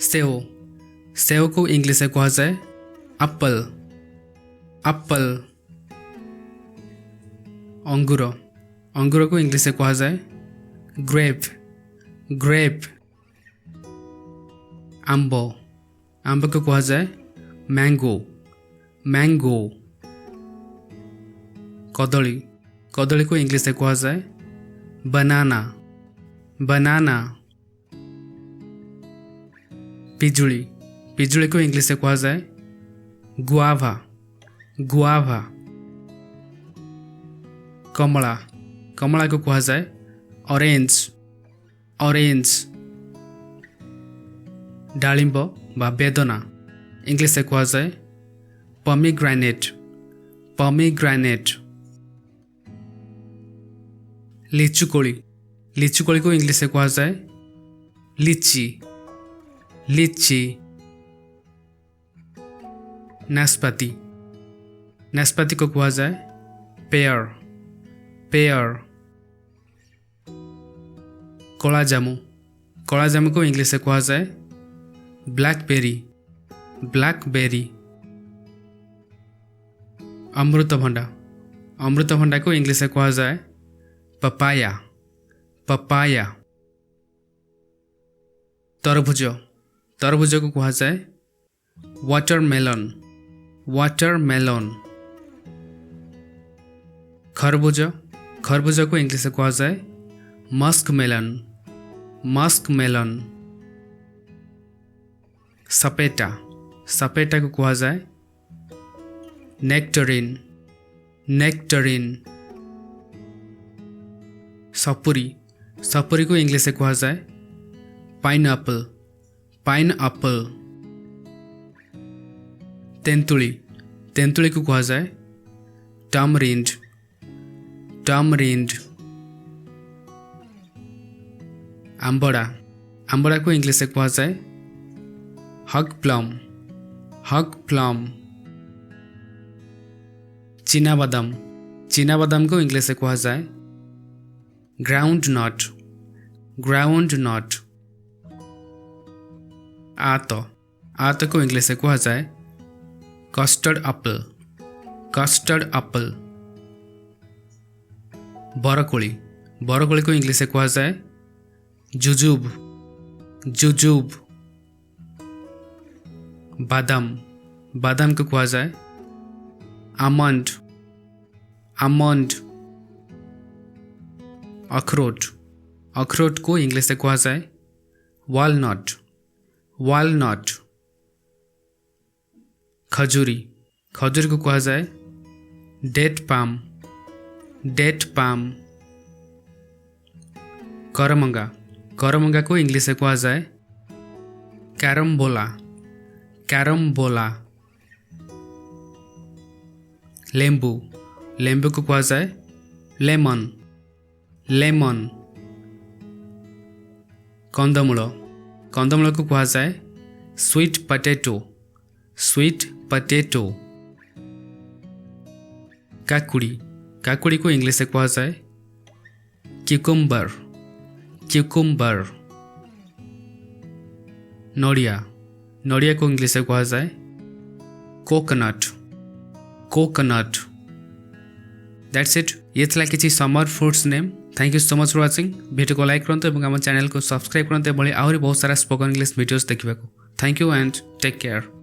Save save को English में कहा जाए एप्पल एप्पल। अंगूर अंगूर को इंग्लिश में कहा जाए ग्रेप ग्रेप। आंब आंब को कहा जाए मैंगो मैंगो। कदली कदली को इंग्लिश में कहा जाए बनाना बनाना। पिजुली पिजुली को इंग्लिश में कहा जाए गुआवा गुआवा। कमला कमला को कहा जाए ऑरेंज ऑरेंज। डालिंब बा बेदना इंग्लिश में कहा जाए पोमेग्रेनेट पोमेग्रेनेट। लिचुकोली लिचुकोली को इंग्लिश में कहा जाए लीची लीची। नाशपाती नाशपाती को कहा जाए पेयर पेयर। कला जामु को इंग्लिश में कहा जाए ब्लैकबेरी ब्लैकबेरी। अमृतभंडा को इंग्लिश में कहा जाए पपाया पपाया। तरबूज तरबूज को कहा जाए वाटरमेलन वाटरमेलन। खरबूज खरबूज को इंग्लिश में कहा जाए मस्कमेलन मस्कमेलन। सपेटा सपेटा को कहा जाए नेक्टरिन नेक्टरिन। सपुरी सपुरी को इंग्लिश में कहा जाए पाइनएप्पल पाइनएप्पल। तेंतुली तेंतुली को कहा जाए टामरिंड टामरिंड। आंबड़ा आंबड़ा को इंग्लिश में कहा जाए हग प्लम हग प्लम। चीनाबादाम चीनाबादाम को इंग्लिश में कहा जाए ग्राउंडनट ग्राउंडनट। आत को इंग्लिश में कहा जाए कस्टर्ड एप्पल कस्टर्ड एप्पल। बरकोली बरकोली को इंग्लिश में कहा जाए जुजुब जुजुब। बादाम बादाम को कहा जाए आमंड आमंड। अखरोट अखरोट को इंग्लिश में कहा जाए वालनट वालनट। खजूरी खजूरी को कहा जाए डेट पाम डेट पाम। करमंगा करमंगा को इंग्लिश में कहा जाए कैरम्बोला कैरम्बोला। लेम्बू लेम्बू को कहा जाए लेमन लेमन। कंदमूल कंदमूल को कहा जाए स्वीट पोटैटो स्वीट पोटैटो। काकुड़ी काकुड़ी को इंग्लिश में कहा जाए क्यूकम्बर क्यूकम्बर। नड़िया नड़िया को इंग्लिश में कहा जाए कोकोनट कोकोनट। दैट्स इट ये था किसी summer fruits name. Thank you so much for watching. Video को लाइक करते और आम चैनल को सब्सक्राइब करते आहरी बहुत सारा स्पोकन इंग्लिश वीडियोस देखा। Thank you and take care.